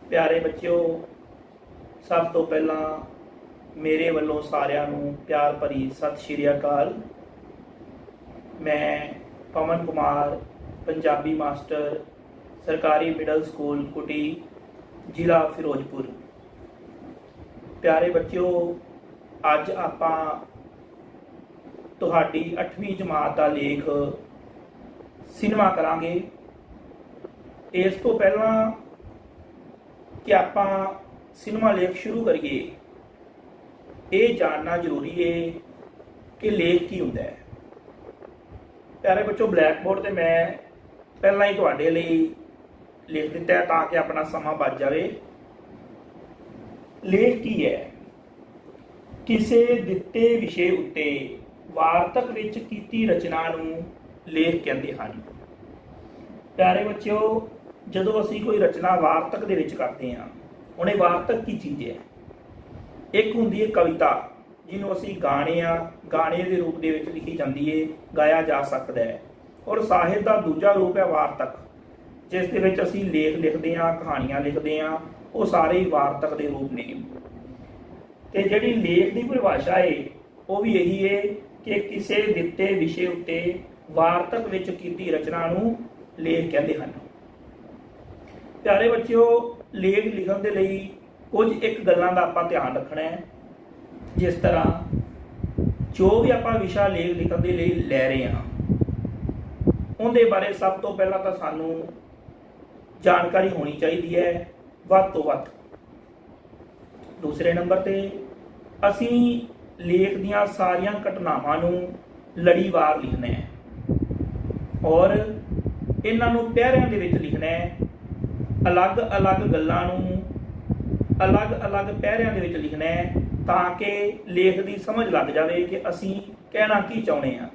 प्यारे बच्चों, सब तो पहला मेरे वालों सारिਆਂ ਨੂੰ प्यार भरी सत श्री अकाल। मैं पवन कुमार पंजाबी मास्टर सरकारी मिडल स्कूल कुटी जिला फिरोजपुर। प्यारे बच्चों, अज आपां तुहाडी 8वीं जमात का लेख सिनेमा करांगे। इस तो पहला कि आपां सिनेमा लेख शुरू करिए, ये जानना जरूरी है कि लेख की हुंदा है। प्यारे बच्चों, ब्लैक बोर्ड ते मैं पहला ही तुहाडे लई लिख दिता है ताकि अपना समा बच जाए। लेख की है? किसी दिते विषय उत्ते वार्तक विच कीती रचना नूं लेख कहंदे हन। प्यारे बच्चों, जदों असीं कोई रचना वार्तक दे विच करते हैं, हुणे वार्तक की चीज़ है? एक हुंदी है कविता, जिन्हों असीं गाने के रूप दे विच लिखी जाती है, गाया जा सकता है। और साहित्य का दूजा रूप है वार्तक, जिस दे विच असीं लेख लिखते हैं, कहानियां लिखते हैं, वो सारे ही वार्तक के रूप ने। ते जिहड़ी लेख की परिभाषा है वो भी यही है कि किसी दिते विषय उत्ते वार्तक विच कीती रचना नूं लेख कहंदे हन। प्यारे बच्चों, लेख लिखण दे लई कुछ एक गल्लां दा आपां ध्यान रखना है। जिस तरह जो भी आपां विषय लेख लिखण दे लई लै रहे हैं, उहदे बारे सब तो पहला तो सानूं जानकारी होनी चाहिए है वध तो वध। दूसरे नंबर ते असीं लेख दीआं सारियां घटनावां नूं लड़ीवार लिखना है और इन्हां नूं पैरिਆਂ ਦੇ ਵਿੱਚ लिखना है। अलग अलग गल्लां नूं अलग अलग पैरिਆਂ ਦੇ ਵਿੱਚ लिखना है ताकि लेख की समझ लग जाए कि असीं कहना की चाहुंदे हां।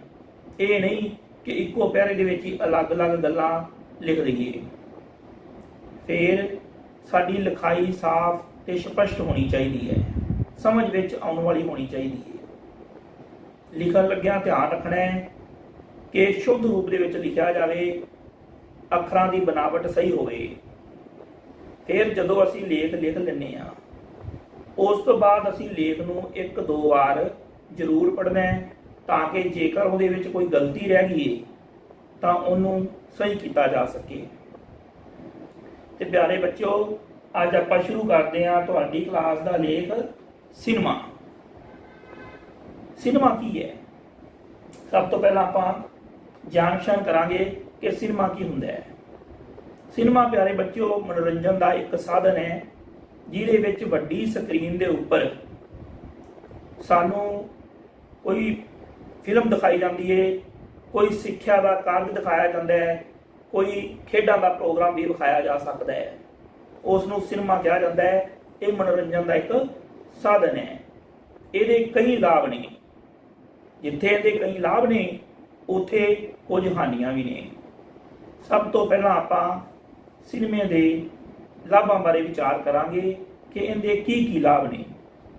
ये नहीं कि इक्को पैरे ਦੇ ਵਿੱਚ ही अलग अलग गल्लां लिख दईए। फिर साडी लिखाई साफ ते स्पष्ट होनी चाहिए है, समझ विच आउण वाली होनी चाहिए है। लिखण लग्गिआं ध्यान रखना है कि शुद्ध रूप दे विच लिखिया जाए, अखरां की बनावट सही होवे। फिर जदों असीं लेख लिख लैंदे हां, उस तो बाद असीं लेख नूं 1-2 बार जरूर पढ़ना है ताकि जेकर उहदे विच कोई गलती रह गई है तां उहनूं सही किया जा सके। ते प्यारे बच्चों, अज आपां शुरू करते हैं तुहाडी क्लास का लेख सिनेमा। सिनेमा की है? सब तो पहला आपां जान पछाण करांगे कि सिनेमा की हुंदा है। सिनेमा प्यारे बच्चों मनोरंजन का एक साधन है जिहदे विच वड्डी स्क्रीन के उपर सानू कोई फिल्म दिखाई जाती है, कोई सिक्ख्या का कार्य दिखाया जाता है, कोई खेडां का प्रोग्राम भी दिखाया जा सकता है। उसनूं सिनेमा कहा जाता है। ये मनोरंजन का एक साधन है। ये कई लाभ ने, जिथे ये कई लाभ ने उत्थे कुछ हानियां भी ने। सब तो पहला आपां सिनेमे के लाभां बारे विचार करांगे कि इनके की लाभ ने।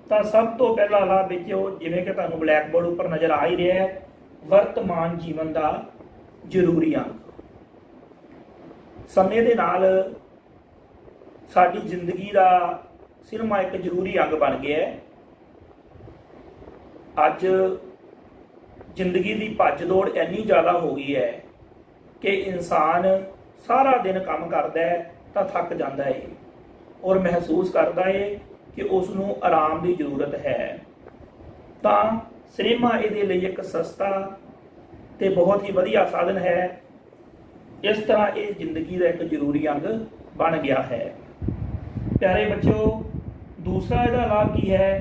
तो सब तो पहला लाभ जिवें कि तुहानूं ब्लैक बोर्ड उपर नज़र आ ही रहा है, वर्तमान जीवन का जरूरी अंग। समय के नाल साडी जिंदगी का सिनेमा एक जरूरी अंग बन गया है। अज जिंदगी की भज दौड़ इन्नी ज़्यादा हो गई है कि इंसान सारा दिन काम करता है तो थक जाता है और महसूस करता है कि उसनूं आराम की जरूरत है। तो सिनेमा ये लिए एक सस्ता तो बहुत ही वधिया साधन है। इस तरह ये जिंदगी का एक जरूरी अंग बन गया है। प्यारे बच्चों, दूसरा इसका लाभ की है?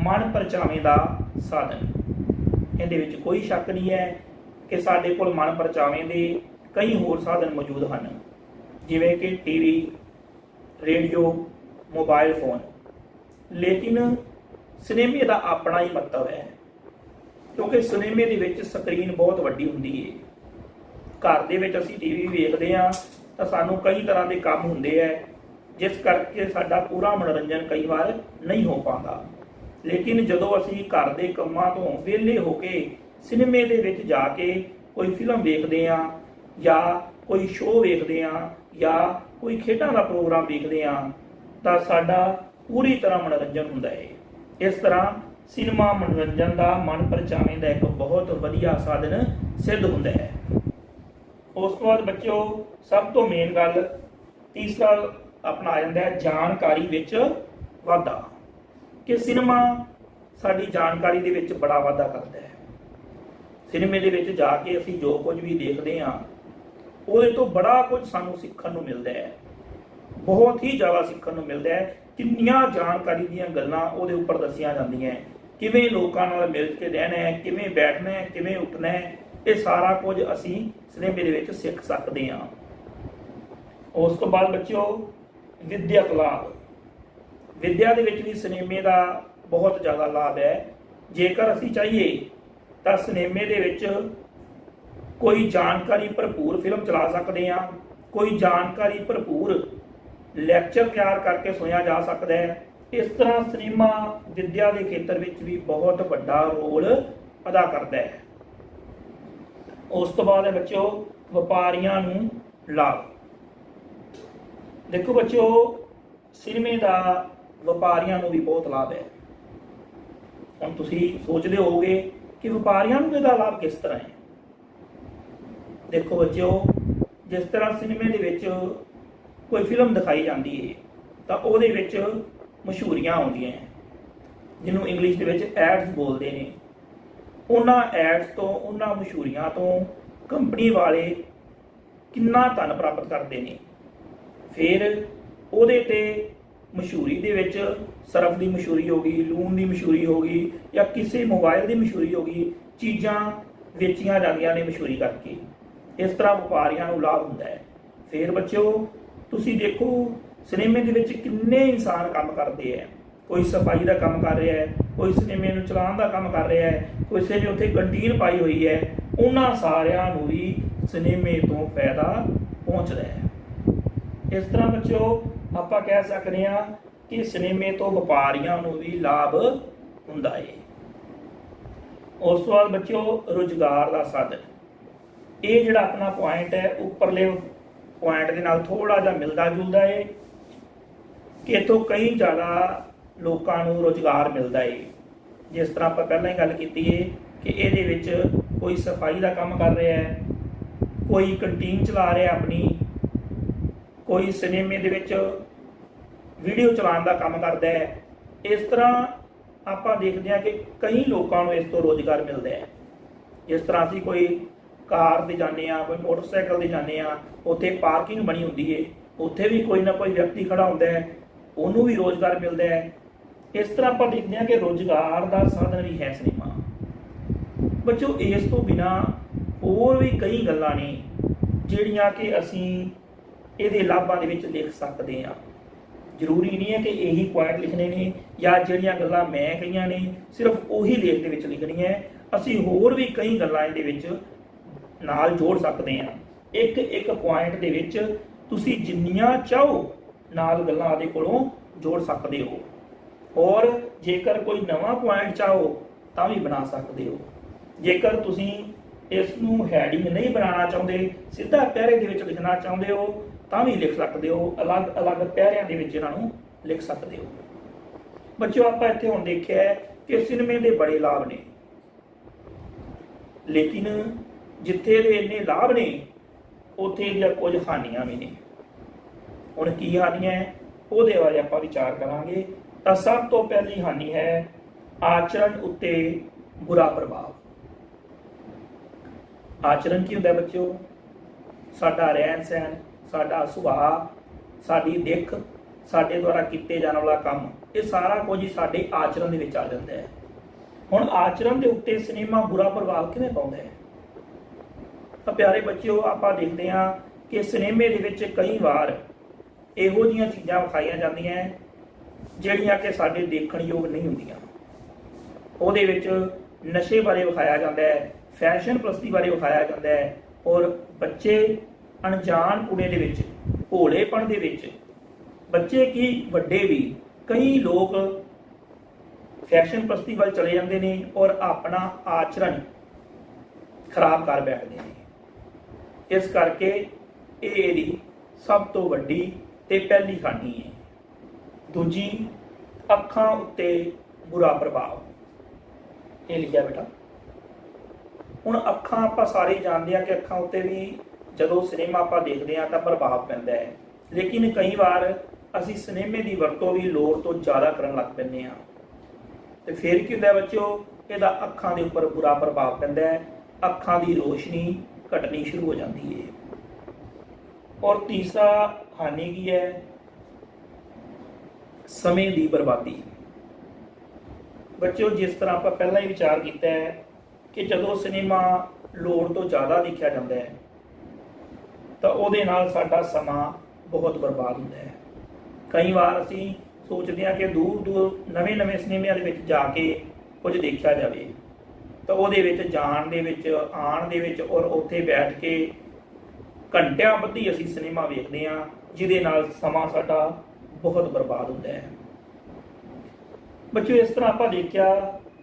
मन परचावे का साधन। ये कोई शक नहीं है कि साडे कोल मन परचावे के कई होर साधन मौजूद हैं, जिवें कि टीवी, रेडियो, मोबाइल फोन। लेकिन सिनेमे का अपना ही महत्व है, क्योंकि सिनेमे दे विच स्क्रीन बहुत वड्डी हुंदी है। घर दे विच असीं टीवी वेखदे हां तां सानूं कई तरह के काम हुंदे है, जिस करके साडा पूरा मनोरंजन कई बार नहीं हो पाता। लेकिन जदों असीं घर दे कंमां तों विहले होके सिनेमे दे विच जाके कोई फिल्म वेखदे हां या कोई शो वेखदे हां या कोई खेडां दा प्रोग्राम वेखदे हां ਤਾਂ ਸਾਡਾ ਪੂਰੀ ਤਰ੍ਹਾਂ ਮਨੋਰੰਜਨ ਹੁੰਦਾ ਹੈ। ਇਸ ਤਰ੍ਹਾਂ ਸਿਨੇਮਾ ਮਨੋਰੰਜਨ ਦਾ ਮਨ ਪਰਚਾਵੇ ਦਾ ਇੱਕ ਬਹੁਤ ਵਧੀਆ ਸਾਧਨ ਸਿੱਧ ਹੁੰਦਾ ਹੈ। ਉਸ ਤੋਂ ਬਾਅਦ ਬੱਚਿਓ ਸਭ ਤੋਂ ਮੇਨ ਗੱਲ ਤੀਸਰਾ ਆਪਣਾ ਆ ਜਾਂਦਾ ਹੈ ਜਾਣਕਾਰੀ ਵਿੱਚ ਵਾਧਾ, ਕਿ ਸਿਨੇਮਾ ਸਾਡੀ ਜਾਣਕਾਰੀ ਦੇ ਵਿੱਚ ਬੜਾ ਵਾਧਾ ਕਰਦਾ ਹੈ। ਸਿਨੇਮੇ ਦੇ ਵਿੱਚ ਜਾ ਕੇ ਅਸੀਂ ਜੋ ਕੁਝ ਵੀ ਦੇਖਦੇ ਹਾਂ ਉਹਦੇ ਤੋਂ ਬੜਾ ਕੁਝ ਸਾਨੂੰ ਸਿੱਖਣ ਨੂੰ ਮਿਲਦਾ ਹੈ, ਬਹੁਤ ਹੀ ਜ਼ਿਆਦਾ ਸਿੱਖਣ ਨੂੰ ਮਿਲਦਾ ਹੈ। ਕਿੰਨੀਆਂ ਜਾਣਕਾਰੀ ਦੀਆਂ ਗੱਲਾਂ ਉਹਦੇ ਉੱਪਰ ਦੱਸੀਆਂ ਜਾਂਦੀਆਂ, ਕਿਵੇਂ ਲੋਕਾਂ ਨਾਲ ਮਿਲ ਕੇ ਰਹਿਣਾ ਹੈ, ਕਿਵੇਂ ਬੈਠਣਾ ਹੈ, ਕਿਵੇਂ ਉੱਠਣਾ ਹੈ, ਇਹ ਸਾਰਾ ਕੁਝ ਅਸੀਂ ਸਿਨੇਮੇ ਦੇ ਵਿੱਚ ਸਿੱਖ ਸਕਦੇ ਹਾਂ। ਉਸ ਤੋਂ ਬਾਅਦ ਬੱਚਿਓ ਵਿਦਿਅਕ ਲਾਭ, ਵਿਦਿਆ ਦੇ ਵਿੱਚ ਵੀ ਸਿਨੇਮੇ ਦਾ ਬਹੁਤ ਜ਼ਿਆਦਾ ਲਾਭ ਹੈ। ਜੇਕਰ ਅਸੀਂ ਚਾਹੀਏ ਤਾਂ ਸਿਨੇਮੇ ਦੇ ਵਿੱਚ ਕੋਈ ਜਾਣਕਾਰੀ ਭਰਪੂਰ ਫਿਲਮ ਚਲਾ ਸਕਦੇ ਹਾਂ, ਕੋਈ ਜਾਣਕਾਰੀ ਭਰਪੂਰ ਲੈਕਚਰ ਤਿਆਰ ਕਰਕੇ ਸੁਣਿਆ ਜਾ ਸਕਦਾ ਹੈ। ਇਸ ਤਰ੍ਹਾਂ ਸਿਨੇਮਾ ਵਿਦਿਆ ਦੇ ਖੇਤਰ ਵਿੱਚ ਵੀ ਬਹੁਤ ਵੱਡਾ ਰੋਲ ਅਦਾ ਕਰਦਾ ਹੈ। ਉਸ ਤੋਂ ਬਾਅਦ ਹੈ ਬੱਚਿਓ ਵਪਾਰੀਆਂ ਨੂੰ ਲਾਭ। ਦੇਖੋ ਬੱਚਿਓ ਸਿਨੇਮੇ ਦਾ ਵਪਾਰੀਆਂ ਨੂੰ ਵੀ ਬਹੁਤ ਲਾਭ ਹੈ। ਹੁਣ ਤੁਸੀਂ ਸੋਚਦੇ ਹੋਵੋਗੇ ਕਿ ਵਪਾਰੀਆਂ ਨੂੰ ਇਹਦਾ ਲਾਭ ਕਿਸ ਤਰ੍ਹਾਂ ਹੈ। ਦੇਖੋ ਬੱਚਿਓ ਜਿਸ ਤਰ੍ਹਾਂ ਸਿਨੇਮੇ ਦੇ ਵਿੱਚ ਕੋਈ ਫਿਲਮ ਦਿਖਾਈ ਜਾਂਦੀ ਹੈ ਤਾਂ ਉਹਦੇ ਵਿੱਚ ਮਸ਼ਹੂਰੀਆਂ ਆਉਂਦੀਆਂ ਹੈ, ਜਿਹਨੂੰ ਇੰਗਲਿਸ਼ ਦੇ ਵਿੱਚ ਐਡਸ ਬੋਲਦੇ ਨੇ। ਉਹਨਾਂ ਐਡਸ ਤੋਂ, ਉਹਨਾਂ ਮਸ਼ਹੂਰੀਆਂ ਤੋਂ ਕੰਪਨੀ ਵਾਲੇ ਕਿੰਨਾ ਧਨ ਪ੍ਰਾਪਤ ਕਰਦੇ ਨੇ। ਫਿਰ ਉਹਦੇ ਤੇ ਮਸ਼ਹੂਰੀ ਦੇ ਵਿੱਚ ਸਰਫ ਦੀ ਮਸ਼ਹੂਰੀ ਹੋ ਗਈ, ਲੂਣ ਦੀ ਮਸ਼ਹੂਰੀ ਹੋ ਗਈ, ਜਾਂ ਕਿਸੇ ਮੋਬਾਈਲ ਦੀ ਮਸ਼ਹੂਰੀ ਹੋ ਗਈ, ਚੀਜ਼ਾਂ ਵੇਚੀਆਂ ਜਾਂਦੀਆਂ ਨੇ ਮਸ਼ਹੂਰੀ ਕਰਕੇ। ਇਸ ਤਰ੍ਹਾਂ ਵਪਾਰੀਆਂ ਨੂੰ ਲਾਭ ਹੁੰਦਾ ਹੈ। ਫਿਰ ਬੱਚਿਓ ਤੁਸੀਂ ਦੇਖੋ ਸਿਨੇਮੇ ਦੇ ਵਿੱਚ ਕਿੰਨੇ ਇਨਸਾਨ ਕੰਮ ਕਰਦੇ ਹੈ। ਕੋਈ ਸਫਾਈ ਦਾ ਕੰਮ ਕਰ ਰਿਹਾ ਹੈ, ਕੋਈ ਸਿਨੇਮੇ ਨੂੰ ਚਲਾਉਣ ਦਾ ਕੰਮ ਕਰ ਰਿਹਾ ਹੈ, ਕਿਸੇ ਨੇ ਉੱਥੇ ਕੰਟੀਨ ਪਾਈ ਹੋਈ ਹੈ। ਉਹਨਾਂ ਸਾਰਿਆਂ ਨੂੰ ਵੀ ਸਿਨੇਮੇ ਤੋਂ ਫਾਇਦਾ ਪਹੁੰਚਦਾ ਹੈ। ਇਸ ਤਰ੍ਹਾਂ ਬੱਚਿਓ ਆਪਾਂ ਕਹਿ ਸਕਦੇ ਹਾਂ ਕਿ ਸਿਨੇਮੇ ਤੋਂ ਵਪਾਰੀਆਂ ਨੂੰ ਵੀ ਲਾਭ ਹੁੰਦਾ ਹੈ। ਉਸ ਤੋਂ ਬਾਅਦ ਬੱਚਿਓ ਰੁਜ਼ਗਾਰ ਦਾ ਸਾਧਨ, ਇਹ ਜਿਹੜਾ ਆਪਣਾ ਪੁਆਇੰਟ ਹੈ ਉੱਪਰਲੇ ਪੁਆਇੰਟ ਦੇ ਨਾਲ ਥੋੜਾ ਜਿਹਾ ਮਿਲਦਾ ਜੁਲਦਾ ਹੈ ਕਿ ਇੱਥੋਂ ਕਈ ਜ਼ਿਆਦਾ ਲੋਕਾਂ ਨੂੰ ਰੁਜ਼ਗਾਰ ਮਿਲਦਾ ਹੈ। ਜਿਸ ਤਰ੍ਹਾਂ ਆਪਾਂ ਪਹਿਲਾਂ ਹੀ ਗੱਲ ਕੀਤੀ ਹੈ ਕਿ ਇਹਦੇ ਵਿੱਚ ਕੋਈ ਸਫਾਈ ਦਾ ਕੰਮ ਕਰ ਰਿਹਾ ਹੈ, ਕੋਈ ਕੰਟੀਨ ਚਲਾ ਰਿਹਾ ਆਪਣੀ, ਕੋਈ ਸਿਨੇਮੇ ਦੇ ਵਿੱਚ ਵੀਡੀਓ ਚਲਾਉਣ ਦਾ ਕੰਮ ਕਰਦਾ ਹੈ। ਇਸ ਤਰ੍ਹਾਂ ਆਪਾਂ ਦੇਖਦੇ ਹਾਂ ਕਿ ਕਈ ਲੋਕਾਂ ਨੂੰ ਇਸ ਤੋਂ ਰੁਜ਼ਗਾਰ ਮਿਲਦਾ ਹੈ। ਜਿਸ ਤਰ੍ਹਾਂ ਅਸੀਂ ਕੋਈ ਕਾਰ 'ਤੇ ਜਾਂਦੇ ਹਾਂ, ਕੋਈ ਮੋਟਰਸਾਈਕਲ 'ਤੇ ਜਾਂਦੇ ਹਾਂ, ਉੱਥੇ ਪਾਰਕਿੰਗ ਬਣੀ ਹੁੰਦੀ ਹੈ, ਉੱਥੇ ਵੀ ਕੋਈ ਨਾ ਕੋਈ ਵਿਅਕਤੀ ਖੜਾ ਹੁੰਦਾ ਹੈ, ਉਹਨੂੰ ਵੀ ਰੁਜ਼ਗਾਰ ਮਿਲਦਾ ਹੈ। ਇਸ ਤਰ੍ਹਾਂ ਆਪਾਂ ਦੇਖਦੇ ਹਾਂ ਕਿ ਰੁਜ਼ਗਾਰ ਦਾ ਸਾਧਨ ਵੀ ਹੈ ਸਿਨੇਮਾ। ਬੱਚੋ ਇਸ ਤੋਂ ਬਿਨਾਂ ਹੋਰ ਵੀ ਕਈ ਗੱਲਾਂ ਨੇ ਜਿਹੜੀਆਂ ਕਿ ਅਸੀਂ ਇਹਦੇ ਲਾਭਾਂ ਦੇ ਵਿੱਚ ਲਿਖ ਸਕਦੇ ਹਾਂ। ਜ਼ਰੂਰੀ ਨਹੀਂ ਹੈ ਕਿ ਇਹੀ ਪੁਆਇੰਟ ਲਿਖਣੇ ਨੇ ਜਾਂ ਜਿਹੜੀਆਂ ਗੱਲਾਂ ਮੈਂ ਕਹੀਆਂ ਨੇ ਸਿਰਫ ਉਹੀ ਲੇਖ ਦੇ ਵਿੱਚ ਲਿਖਣੀਆਂ ਹੈ। ਅਸੀਂ ਹੋਰ ਵੀ ਕਈ ਗੱਲਾਂ ਇਹਦੇ ਵਿੱਚ ਨਾਲ ਜੋੜ ਸਕਦੇ ਹਾਂ। ਇੱਕ ਇੱਕ ਪੁਆਇੰਟ ਦੇ ਵਿੱਚ ਤੁਸੀਂ ਜਿੰਨੀਆਂ ਚਾਹੋ ਨਾਲ ਗੱਲਾਂ ਆਦੇ ਕੋਲੋਂ ਜੋੜ ਸਕਦੇ ਹੋ, ਔਰ ਜੇਕਰ ਕੋਈ ਨਵਾਂ ਪੁਆਇੰਟ ਚਾਹੋ ਤਾਂ ਵੀ ਬਣਾ ਸਕਦੇ ਹੋ। ਜੇਕਰ ਤੁਸੀਂ ਇਸ ਨੂੰ ਹੈਡਿੰਗ ਨਹੀਂ ਬਣਾਉਣਾ ਚਾਹੁੰਦੇ, ਸਿੱਧਾ ਪੈਰੇ ਦੇ ਵਿੱਚ ਲਿਖਣਾ ਚਾਹੁੰਦੇ ਹੋ ਤਾਂ ਵੀ ਲਿਖ ਸਕਦੇ ਹੋ। ਅਲੱਗ-ਅਲੱਗ ਪੈਰਿਆਂ ਦੇ ਵਿੱਚ ਇਹਨਾਂ ਨੂੰ ਲਿਖ ਸਕਦੇ ਹੋ। ਬੱਚਿਓ ਆਪਾਂ ਇੱਥੇ ਹੁਣ ਦੇਖਿਆ ਹੈ ਕਿ ਸਿਨੇਮੇ ਦੇ ਬੜੇ ਲਾਭ ਨੇ, ਲੇਕਿਨ ਜਿੱਥੇ ਇਹਦੇ ਇੰਨੇ ਲਾਭ ਨੇ ਉੱਥੇ ਇਹਦੀਆਂ ਕੁਝ ਹਾਨੀਆਂ ਵੀ ਨੇ। ਹੁਣ ਕੀ ਹਾਨੀਆਂ ਹੈ ਉਹਦੇ ਬਾਰੇ ਆਪਾਂ ਵਿਚਾਰ ਕਰਾਂਗੇ। ਤਾਂ ਸਭ ਤੋਂ ਪਹਿਲੀ ਹਾਨੀ ਹੈ ਆਚਰਣ ਉੱਤੇ ਬੁਰਾ ਪ੍ਰਭਾਵ। ਆਚਰਣ ਕੀ ਹੁੰਦਾ ਬੱਚਿਓ? ਸਾਡਾ ਰਹਿਣ ਸਹਿਣ, ਸਾਡਾ ਸੁਭਾਅ, ਸਾਡੀ ਦਿੱਖ, ਸਾਡੇ ਦੁਆਰਾ ਕੀਤੇ ਜਾਣ ਵਾਲਾ ਕੰਮ, ਇਹ ਸਾਰਾ ਕੁਝ ਹੀ ਸਾਡੇ ਆਚਰਣ ਦੇ ਵਿੱਚ ਆ ਜਾਂਦਾ ਹੈ। ਹੁਣ ਆਚਰਣ ਦੇ ਉੱਤੇ ਸਿਨੇਮਾ ਬੁਰਾ ਪ੍ਰਭਾਵ ਕਿਵੇਂ ਪਾਉਂਦਾ ਹੈ? ਤਾਂ ਪਿਆਰੇ ਬੱਚਿਓ ਆਪਾਂ ਦੇਖਦੇ ਹਾਂ ਕਿ ਸਿਨੇਮੇ ਦੇ ਵਿੱਚ ਕਈ ਵਾਰ ਇਹੋ ਜਿਹੀਆਂ ਚੀਜ਼ਾਂ ਵਿਖਾਈਆਂ ਜਾਂਦੀਆਂ ਜਿਹੜੀਆਂ ਕਿ ਸਾਡੇ ਦੇਖਣ ਯੋਗ ਨਹੀਂ ਹੁੰਦੀਆਂ। ਉਹਦੇ ਵਿੱਚ ਨਸ਼ੇ ਬਾਰੇ ਵਿਖਾਇਆ ਜਾਂਦਾ ਹੈ, ਫੈਸ਼ਨ ਪ੍ਰਸਤੀ ਬਾਰੇ ਵਿਖਾਇਆ ਜਾਂਦਾ ਹੈ, ਔਰ ਬੱਚੇ ਅਣਜਾਣ ਕੁੜੇ ਦੇ ਵਿੱਚ, ਭੋਲੇਪਣ ਦੇ ਵਿੱਚ, ਬੱਚੇ ਕੀ ਵੱਡੇ ਵੀ, ਕਈ ਲੋਕ ਫੈਸ਼ਨ ਪ੍ਰਸਤੀ ਵੱਲ ਚਲੇ ਜਾਂਦੇ ਨੇ ਔਰ ਆਪਣਾ ਆਚਰਣ ਖਰਾਬ ਕਰ ਬੈਠਦੇ ਨੇ। ਇਸ ਕਰਕੇ ਇਹ ਇਹਦੀ ਸਭ ਤੋਂ ਵੱਡੀ ਤੇ ਪਹਿਲੀ ਹਾਨੀ ਹੈ। दूजी ਅੱਖਾਂ ਉੱਤੇ बुरा प्रभाव, ये लिखा बेटा। ਹੁਣ ਅੱਖਾਂ ਆਪਾਂ ਸਾਰੇ ਜਾਣਦੇ ਹਾਂ कि ਅੱਖਾਂ ਉੱਤੇ ਵੀ ਜਦੋਂ ਸਿਨੇਮਾ ਆਪਾਂ ਦੇਖਦੇ ਹਾਂ ਤਾਂ ਪ੍ਰਭਾਵ ਪੈਂਦਾ ਹੈ, ਲੇਕਿਨ ਕਈ ਵਾਰ ਅਸੀਂ ਸਿਨੇਮੇ ਦੀ ਵਰਤੋਂ ਵੀ ਲੋੜ ਤੋਂ ਜ਼ਿਆਦਾ ਕਰਨ ਲੱਗ ਪੈਂਦੇ ਹਾਂ ਤੇ ਫਿਰ ਕੀ ਹੁੰਦਾ ਬੱਚਿਓ, ਇਹਦਾ ਅੱਖਾਂ ਦੇ ਉੱਪਰ ਬੁਰਾ ਪ੍ਰਭਾਵ ਪੈਂਦਾ ਹੈ, ਅੱਖਾਂ ਦੀ ਰੋਸ਼ਨੀ ਘਟਣੀ ਸ਼ੁਰੂ ਹੋ ਜਾਂਦੀ ਹੈ। ਔਰ ਤੀਸਰਾ ਹਾਨੀ ਕੀ ਹੈ, ਸਮੇਂ ਦੀ ਬਰਬਾਦੀ। ਬੱਚਿਓ ਜਿਸ ਤਰ੍ਹਾਂ ਆਪਾਂ ਪਹਿਲਾਂ ਹੀ ਵਿਚਾਰ ਕੀਤਾ ਹੈ ਕਿ ਜਦੋਂ ਸਿਨੇਮਾ ਲੋੜ ਤੋਂ ਜ਼ਿਆਦਾ ਦੇਖਿਆ ਜਾਂਦਾ ਹੈ ਤਾਂ ਉਹਦੇ ਨਾਲ ਸਾਡਾ ਸਮਾਂ ਬਹੁਤ ਬਰਬਾਦ ਹੁੰਦਾ ਹੈ। ਕਈ ਵਾਰ ਅਸੀਂ ਸੋਚਦੇ ਹਾਂ ਕਿ ਦੂਰ ਦੂਰ ਨਵੇਂ ਸਿਨੇਮਿਆਂ ਦੇ ਵਿੱਚ ਜਾ ਕੇ ਕੁਝ ਦੇਖਿਆ ਜਾਵੇ, ਤਾਂ ਉਹਦੇ ਵਿੱਚ ਜਾਣ ਦੇ ਵਿੱਚ, ਆਉਣ ਦੇ ਵਿੱਚ ਔਰ ਉੱਥੇ ਬੈਠ ਕੇ ਘੰਟਿਆਂ ਬੱਧੀ ਅਸੀਂ ਸਿਨੇਮਾ ਵੇਖਦੇ ਹਾਂ, ਜਿਹਦੇ ਨਾਲ ਸਮਾਂ ਸਾਡਾ ਬਹੁਤ ਬਰਬਾਦ ਹੁੰਦਾ ਹੈ। ਬੱਚਿਓ ਇਸ ਤਰ੍ਹਾਂ ਆਪਾਂ ਦੇਖਿਆ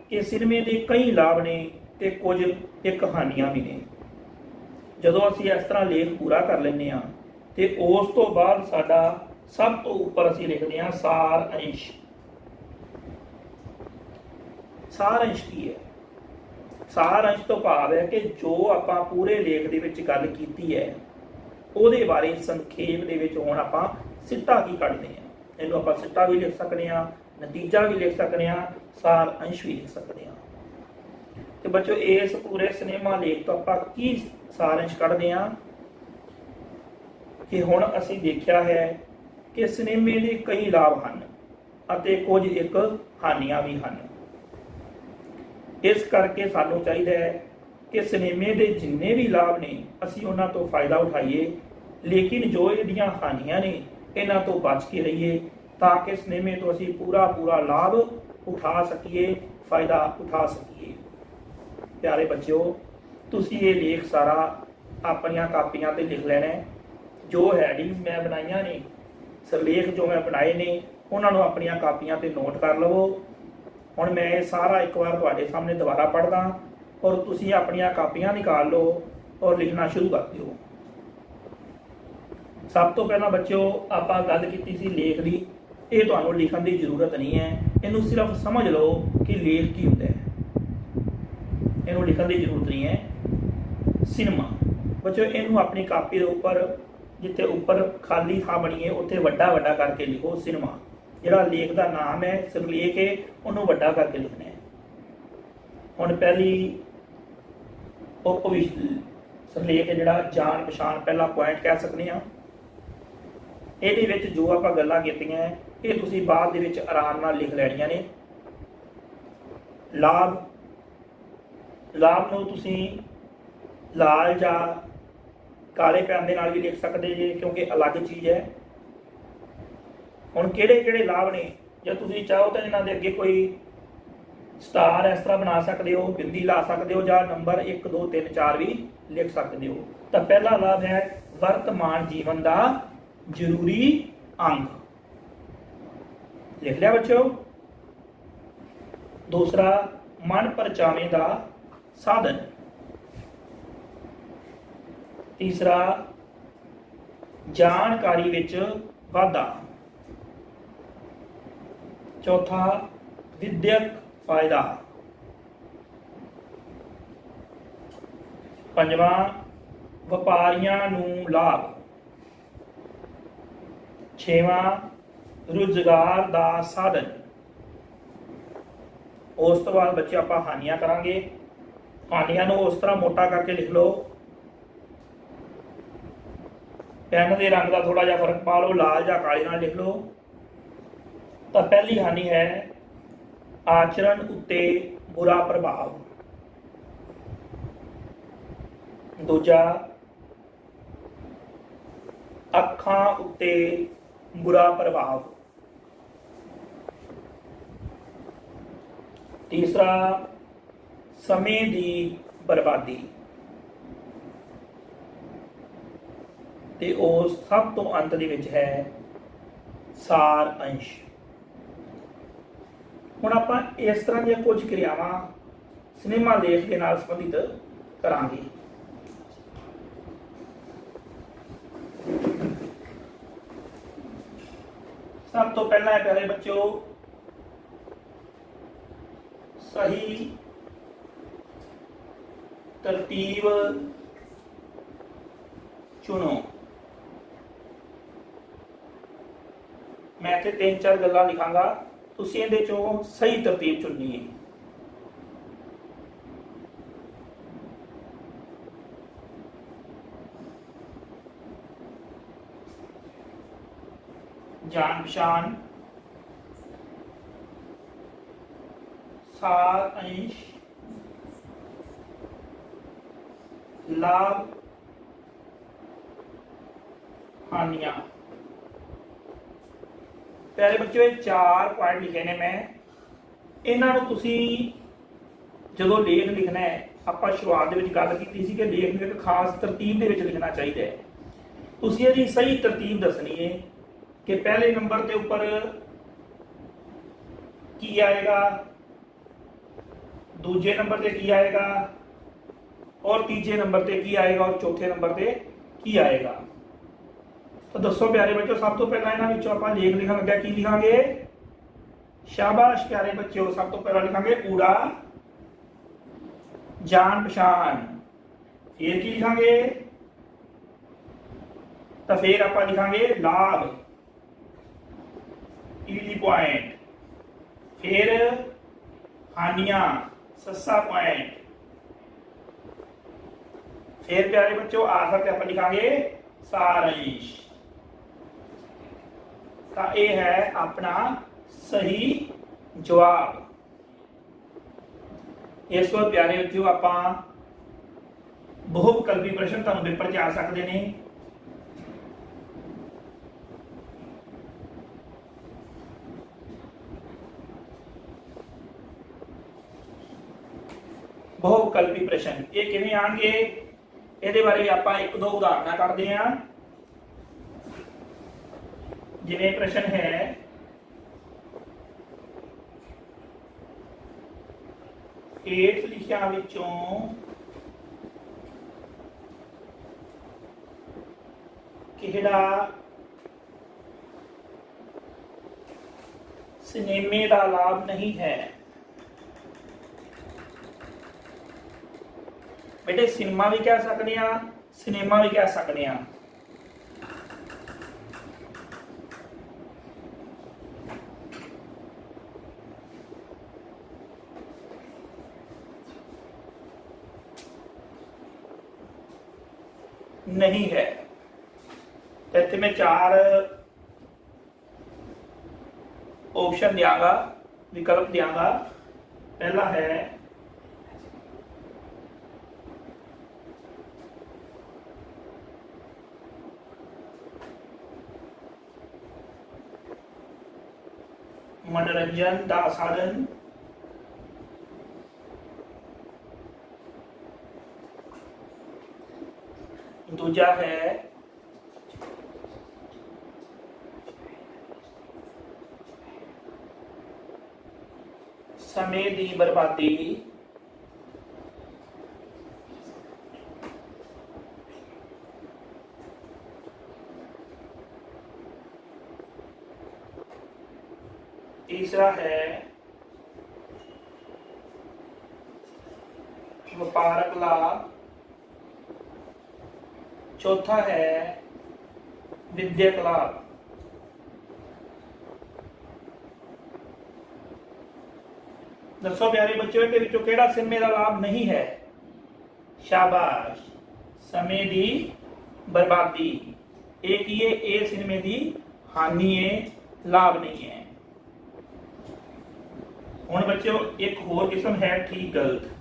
ਕਿ ਸਿਨੇਮੇ ਦੇ ਕਈ ਲਾਭ ਨੇ ਤੇ ਕੁਝ ਇੱਕ ਹਾਨੀਆਂ ਵੀ ਨੇ। ਜਦੋਂ ਅਸੀਂ ਇਸ ਤਰ੍ਹਾਂ ਲੇਖ ਪੂਰਾ ਕਰ ਲੈਂਦੇ ਹਾਂ ਤੇ ਉਸ ਤੋਂ ਬਾਅਦ ਸਾਡਾ ਸਭ ਤੋਂ ਉੱਪਰ ਅਸੀਂ ਲਿਖਦੇ ਹਾਂ ਸਾਰ ਅੰਸ਼। ਸਾਰ ਅੰਸ਼ ਕੀ ਹੈ? ਸਾਰ ਅੰਸ਼ ਤੋਂ ਭਾਵ ਹੈ ਕਿ ਜੋ ਆਪਾਂ ਪੂਰੇ ਲੇਖ ਦੇ ਵਿੱਚ ਗੱਲ ਕੀਤੀ ਹੈ ਉਹਦੇ ਬਾਰੇ ਸੰਖੇਪ ਦੇ ਵਿੱਚ ਹੁਣ ਆਪਾਂ ਸਿੱਟਾ ਕੀ ਕੱਢਦੇ ਹਾਂ। ਇਹਨੂੰ ਆਪਾਂ ਸਿੱਟਾ ਵੀ ਲਿਖ ਸਕਦੇ ਹਾਂ, ਨਤੀਜਾ ਵੀ ਲਿਖ ਸਕਦੇ ਹਾਂ, ਸਾਰ ਅੰਸ਼ ਵੀ ਲਿਖ ਸਕਦੇ ਹਾਂ। ਤੇ ਬੱਚੋ ਇਸ ਪੂਰੇ ਸਿਨੇਮਾ ਲੇਖ ਤੋਂ ਆਪਾਂ ਕੀ ਸਾਰ ਅੰਸ਼ ਕੱਢਦੇ ਹਾਂ ਕਿ ਹੁਣ ਅਸੀਂ ਦੇਖਿਆ ਹੈ ਕਿ ਸਿਨੇਮੇ ਦੇ ਕਈ ਲਾਭ ਹਨ ਅਤੇ ਕੁਝ ਇੱਕ ਹਾਨੀਆਂ ਵੀ ਹਨ। ਇਸ ਕਰਕੇ ਸਾਨੂੰ ਚਾਹੀਦਾ ਹੈ ਕਿ ਸਿਨੇਮੇ ਦੇ ਜਿੰਨੇ ਵੀ ਲਾਭ ਨੇ ਅਸੀਂ ਉਹਨਾਂ ਤੋਂ ਫਾਇਦਾ ਉਠਾਈਏ, ਲੇਕਿਨ ਜੋ ਇਹਦੀਆਂ ਹਾਨੀਆਂ ਨੇ ਇਹਨਾਂ ਤੋਂ ਬਚ ਕੇ ਰਹੀਏ ਤਾਂ ਕਿ ਸਿਨੇਮੇ ਤੋਂ ਅਸੀਂ ਪੂਰਾ ਲਾਭ ਉਠਾ ਸਕੀਏ, ਫਾਇਦਾ ਉਠਾ ਸਕੀਏ। ਪਿਆਰੇ ਬੱਚਿਓ, ਤੁਸੀਂ ਇਹ ਲੇਖ ਸਾਰਾ ਆਪਣੀਆਂ ਕਾਪੀਆਂ ਤੇ ਲਿਖ ਲੈਣਾ ਹੈ। ਜੋ ਹੈਡਿੰਗਸ ਮੈਂ ਬਣਾਈਆਂ ਨੇ, ਸਿਰਲੇਖ ਜੋ ਮੈਂ ਬਣਾਏ ਨੇ, ਉਹਨਾਂ ਨੂੰ ਆਪਣੀਆਂ ਕਾਪੀਆਂ ਤੇ ਨੋਟ ਕਰ ਲਵੋ। ਹੁਣ ਮੈਂ ਇਹ ਸਾਰਾ ਇੱਕ ਵਾਰ ਤੁਹਾਡੇ ਸਾਹਮਣੇ ਦੁਬਾਰਾ ਪੜ੍ਹਦਾ ਔਰ ਤੁਸੀਂ ਆਪਣੀਆਂ ਕਾਪੀਆਂ ਨਿਕਾਲ ਲਓ ਔਰ ਲਿਖਣਾ ਸ਼ੁਰੂ ਕਰ ਦਿਓ। ਸਭ ਤੋਂ ਪਹਿਲਾਂ ਬੱਚਿਓ ਆਪਾਂ ਗੱਲ ਕੀਤੀ ਸੀ ਲੇਖ ਦੀ। ਇਹ ਤੁਹਾਨੂੰ ਲਿਖਣ ਦੀ ਜ਼ਰੂਰਤ ਨਹੀਂ ਹੈ, ਇਹਨੂੰ ਸਿਰਫ ਸਮਝ ਲਓ ਕਿ ਲੇਖ ਕੀ ਹੁੰਦਾ ਹੈ, ਇਹਨੂੰ ਲਿਖਣ ਦੀ ਜ਼ਰੂਰਤ ਨਹੀਂ ਹੈ। ਸਿਨੇਮਾ ਬੱਚਿਓ, ਇਹਨੂੰ ਆਪਣੀ ਕਾਪੀ ਦੇ ਉੱਪਰ ਜਿੱਥੇ ਉੱਪਰ ਖਾਲੀ ਥਾਂ ਬਣੀ ਹੈ ਉੱਥੇ ਵੱਡਾ ਕਰਕੇ ਲਿਖੋ ਸਿਨੇਮਾ। ਜਿਹੜਾ ਲੇਖ ਦਾ ਨਾਮ ਹੈ, ਸਿਰਲੇਖ ਹੈ, ਉਹਨੂੰ ਵੱਡਾ ਕਰਕੇ ਲਿਖਣਾ ਹੈ। ਹੁਣ ਪਹਿਲੀ ਉਪਵਿਸ਼ੇ ਸਿਰਲੇਖ ਜਿਹੜਾ ਜਾਣ ਪਛਾਣ ਪਹਿਲਾ ਪੁਆਇੰਟ ਕਹਿ ਸਕਦੇ ਹਾਂ। ਇਹਦੇ ਵਿੱਚ ਜੋ ਆਪਾਂ ਗੱਲਾਂ ਕੀਤੀਆਂ ਇਹ ਤੁਸੀਂ ਬਾਅਦ ਦੇ ਵਿੱਚ ਆਰਾਮ ਨਾਲ ਲਿਖ ਲੈਣੀਆਂ ਨੇ। ਲਾਭ ਨੂੰ ਤੁਸੀਂ ਲਾਲ ਜਾਂ ਕਾਲੇ ਪੈਨ ਦੇ ਨਾਲ ਵੀ ਲਿਖ ਸਕਦੇ ਜੇ, ਕਿਉਂਕਿ ਅਲੱਗ ਚੀਜ਼ ਹੈ। ਹੁਣ ਕਿਹੜੇ ਲਾਭ ਨੇ, ਜੇ ਤੁਸੀਂ ਚਾਹੋ ਤਾਂ ਇਹਨਾਂ ਦੇ ਅੱਗੇ ਕੋਈ ਸਟਾਰ ਇਸ ਤਰ੍ਹਾਂ ਬਣਾ ਸਕਦੇ ਹੋ, ਬਿੰਦੀ ਲਾ ਸਕਦੇ ਹੋ ਜਾਂ ਨੰਬਰ 1 2 3 4 ਵੀ ਲਿਖ ਸਕਦੇ ਹੋ। ਤਾਂ ਪਹਿਲਾ ਲਾਭ ਹੈ ਵਰਤਮਾਨ ਜੀਵਨ ਦਾ ਜ਼ਰੂਰੀ ਅੰਗ, ਲਿਖ ਲਿਆ ਬੱਚਿਓ। ਦੂਸਰਾ ਮਨ ਪਰਚਾਵੇ ਦਾ ਸਾਧਨ। ਤੀਸਰਾ ਜਾਣਕਾਰੀ ਵਿੱਚ ਵਾਧਾ। ਚੌਥਾ ਵਿਦਿਅਕ ਫਾਇਦਾ। ਪੰਜਵਾਂ ਵਪਾਰੀਆਂ ਨੂੰ ਲਾਭ। ਛੇਵਾਂ ਰੁਜ਼ਗਾਰ ਦਾ ਸਾਧਨ। ਉਸ ਤੋਂ ਬਾਅਦ ਬੱਚੇ ਆਪਾਂ ਹਾਨੀਆਂ ਕਰਾਂਗੇ। ਹਾਨੀਆਂ ਨੂੰ ਉਸ ਤਰ੍ਹਾਂ ਮੋਟਾ ਕਰਕੇ ਲਿਖ ਲਓ, ਪੈਨ ਦੇ ਰੰਗ ਦਾ ਥੋੜਾ ਜਿਹਾ ਫਰਕ ਪਾ ਲਓ, ਲਾਲ ਜਾਂ ਕਾਲੇ ਨਾਲ ਲਿਖ ਲਓ। ਤਾਂ ਪਹਿਲੀ ਹਾਨੀ ਹੈ ਆਚਰਣ ਉੱਤੇ ਬੁਰਾ ਪ੍ਰਭਾਵ। ਦੂਜਾ ਅੱਖਾਂ ਉੱਤੇ ਬੁਰਾ ਪ੍ਰਭਾਵ। ਤੀਸਰਾ ਸਮੇਂ ਦੀ ਬਰਬਾਦੀ। ਤੇ ਉਹ ਸਭ ਤੋਂ ਅੰਤ ਦੇ ਵਿੱਚ ਹੈ ਸਾਰ ਅੰਸ਼। ਹੁਣ ਆਪਾਂ ਇਸ ਤਰ੍ਹਾਂ ਦੀਆਂ ਕੁਝ ਕਿਰਿਆਵਾਂ ਸਿਨੇਮਾ ਲੇਖ ਦੇ ਨਾਲ ਸੰਬੰਧਿਤ ਕਰਾਂਗੇ। सब तो पहला है प्यारे बच्चों सही तरतीब चुनो। मैं इत्थे 3-4 गल्लां लिखांगा, तुसीं इहदे चों सही तरतीब चुननी है। जान पहचान, सार अंश, लाभ, हानियां। प्यारे बच्चों ये 4 पॉइंट लिखे ने मैं, इन्हां नूं तुसीं जदों लेख लिखना है, आपां शुरुआत दे विच गल कीती सी कि लेख नूं एक खास तरतीब दे विच लिखना चाहिए है। तुसीं इहदी सही तरतीब दसनी है कि पहले नंबर के ऊपर की आएगा, दूजे नंबर पे की आएगा, और तीजे नंबर पे की आएगा, और चौथे नंबर पे की आएगा। तो दसो प्यारे बच्चों, सब तो पहला इन्हां विचों आपां लेख लिखण लग्या की लिखांगे? शाबाश प्यारे बच्चों, सब तो पहला लिखांगे ऊड़ा जान पहचान। फिर की लिखांगे? तो फिर आपां लिखांगे लाभ ईडी पॉइंट, फिर हानियां सस्सा पॉइंट, फिर प्यारे बच्चों आखिर पे आप लिखांगे सारांश। तो यह है अपना सही जवाब। इस बार प्यारे बच्चों आप बहुविकल्पी प्रश्न तुहानूं पेपर च आ सकते हैं। बहुविकल्पी प्रश्न ये किवें आउणगे, इहदे बारे आपां 1-2 उदाहरण करते हैं। जिवें प्रश्न है हेठ लिखियां विचों किहड़ा सिनेमे का लाभ नहीं है। बेटे सिनेमा भी कह सकते हैं, सिनेमा भी कह सकते हैं। नहीं है। तो इत्थे मैं 4 ऑप्शन दियांगा, विकल्प दियांगा। पहला है मनोरंजन का साधन, दूजा है समय की बर्बादी, तीसरा है व्यापारक लाभ, चौथा है विद्यक लाभ। दसो प्यारे बच्चों इहदे विचों किहड़ा सिनेमे का लाभ नहीं है? शाबाश, समय की बर्बादी। एक ही है, ए सिनेमे की हानि है, लाभ नहीं है। हुण बच्चों एक होर किस्म है ठीक गलत।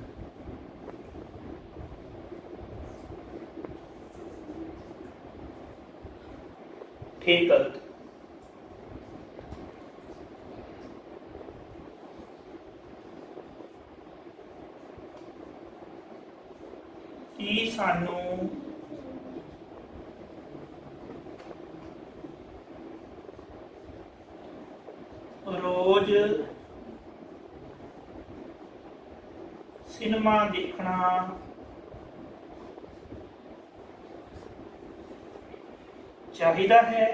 ठीक गलत की सानू रोज सिनेमा देखना चाहिए है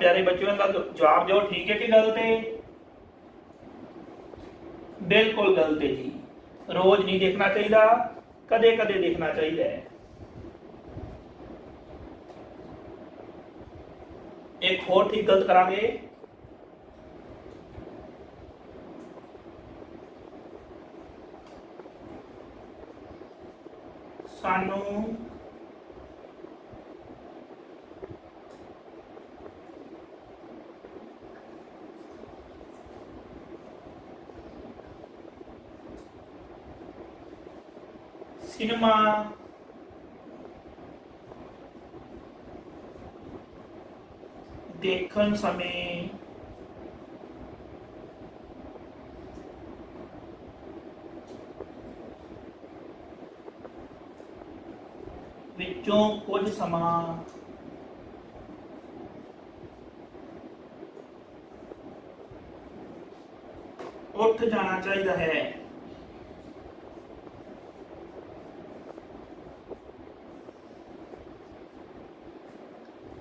प्यारे बच्चों का जवाब दो, ठीक है कि गलत है? बिल्कुल गलत है जी। रोज नहीं देखना चाहिए, कदे कदे देखना चाहिए। एक होर ठीक गलत करांगे। सानू सिनेमा देखन समय विचों कुछ समा उठ जाना चाहिए है।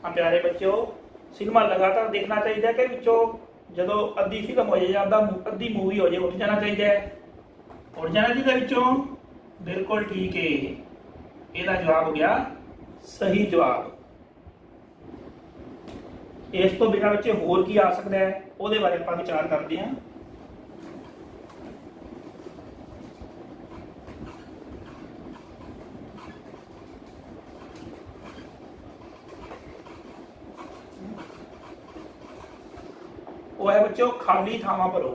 हाँ प्यारे बच्चों, सिनेमा लगातार देखना चाहिए कि विचों जो अद्धी फिल्म हो जाए, अद्धी मूवी हो जाए, उठ जाना चाहिए? उठ जाना चाहिए विचों। बिल्कुल ठीक है, ਇਹਦਾ जवाब हो गया सही जवाब। इस तो बिना बच्चे होर की आ सकता है, ਉਹਦੇ बारे ਆਪਾਂ विचार करते हैं। वो है बच्चों खाली थावां भरो।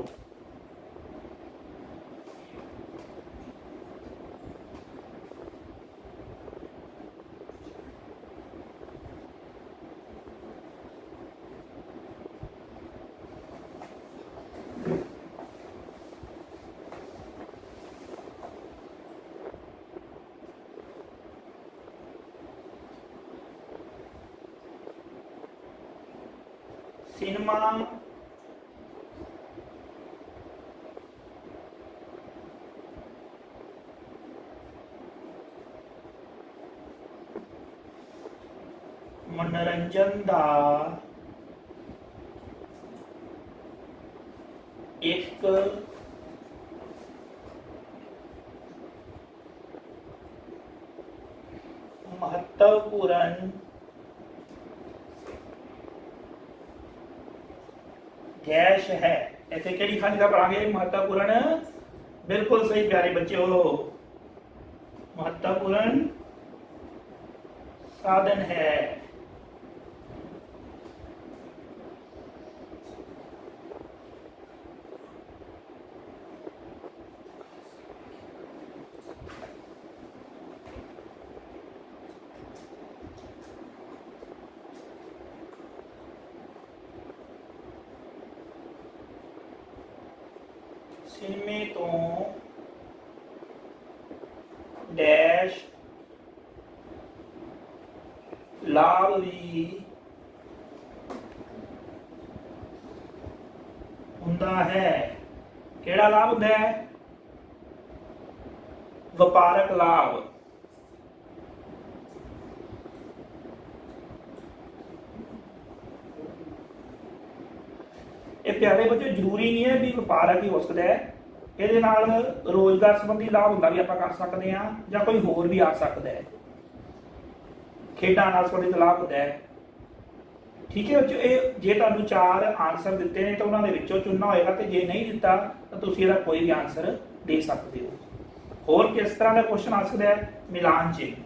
सिनेमा मनोरंजन दा एक महत्वपूर्ण डैश है। ऐसे केड़ी खानी का पढ़ांगे? महत्वपूर्ण, बिल्कुल सही प्यारे बच्चों, महत्वपूर्ण साधन है। सिनेमे तो डैश लाभ भी हुंदा है। केड़ा लाभ हुंदा है? व्यापारक लाभ। ਇਹ ਪਿਆਰੇ ਬੱਚੇ ਜ਼ਰੂਰੀ ਨਹੀਂ ਹੈ ਵੀ ਵਪਾਰਕ ਹੀ ਹੋ ਸਕਦਾ ਹੈ, ਇਹਦੇ ਨਾਲ ਰੋਜ਼ਗਾਰ ਸੰਬੰਧੀ ਲਾਭ ਹੁੰਦਾ ਵੀ ਆਪਾਂ ਕਰ ਸਕਦੇ ਹਾਂ, ਜਾਂ ਕੋਈ ਹੋਰ ਵੀ ਆ ਸਕਦਾ ਹੈ। ਖੇਡਾਂ ਨਾਲ ਸੰਬੰਧਿਤ ਲਾਭ ਹੁੰਦਾ ਹੈ। ਠੀਕ ਹੈ ਬੱਚੋ, ਇਹ ਜੇ ਤੁਹਾਨੂੰ 4 ਆਨਸਰ ਦਿੱਤੇ ਨੇ ਤਾਂ ਉਹਨਾਂ ਦੇ ਵਿੱਚੋਂ ਚੁਣਨਾ ਹੋਏਗਾ, ਤੇ ਜੇ ਨਹੀਂ ਦਿੱਤਾ ਤਾਂ ਤੁਸੀਂ ਇਹਦਾ ਕੋਈ ਵੀ ਆਨਸਰ ਦੇ ਸਕਦੇ ਹੋ। ਹੋਰ ਕਿਸ ਤਰ੍ਹਾਂ ਦਾ ਕੁਐਸਚਨ ਆ ਸਕਦਾ ਹੈ? ਮਿਲਾਨ ਚਿੰਨ੍ਹ,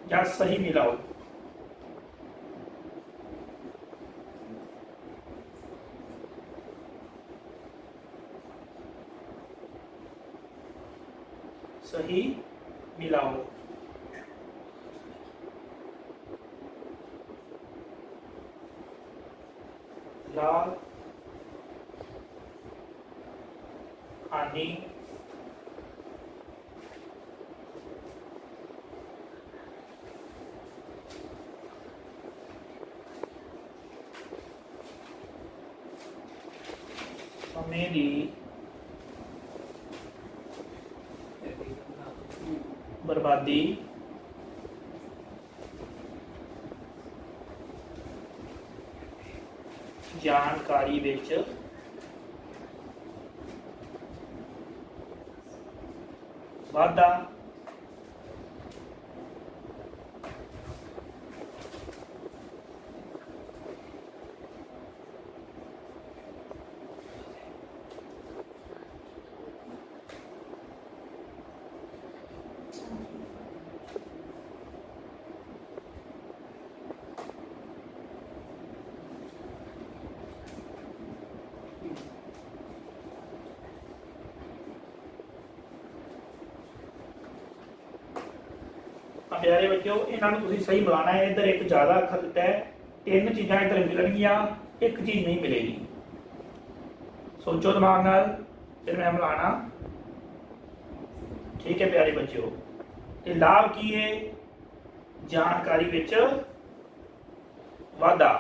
या सही मिलाओ। सही मिलाओ। लाभ हानि मेरी बर्बादी जानकारी विच वाधा प्यारे बच्चों इन्होंने तुसीं सही मिलाना है। इधर एक ज़्यादा अखर दिता है, तीन चीज़ां इधर मिलणगियां, एक चीज़ नहीं मिलेगी। सोचो दिमाग नाल, फिर मैं मिलाना। ठीक है प्यारे बच्चों, ते लाभ की है? जानकारी विच वाधा।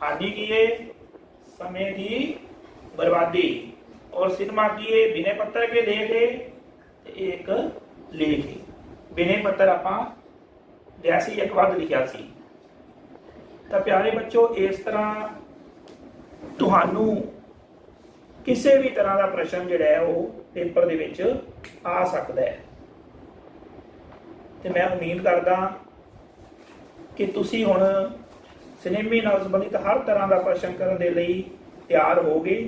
हानि की है? समय की बर्बादी। और सिनेमा की है? विनय पत्र के लेख है, एक लेख है। विनय पत्र आपां जैसी एक वध लिखिया सी। तो प्यारे बच्चों इस तरह तुहानू किसी भी तरह का प्रश्न जिहड़ा है वो पेपर दे विच आ सकता है। तो मैं उम्मीद करदा कि तुसीं हुण सिनेमे नाल संबंधित हर तरह का प्रश्न करने के लिए तैयार हो गए।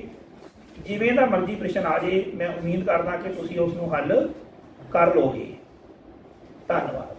जिवें दा मर्जी प्रश्न आ जाए, मैं उम्मीद करदा कि तुसीं उस नूं हल कर लोगे। धन्यवाद।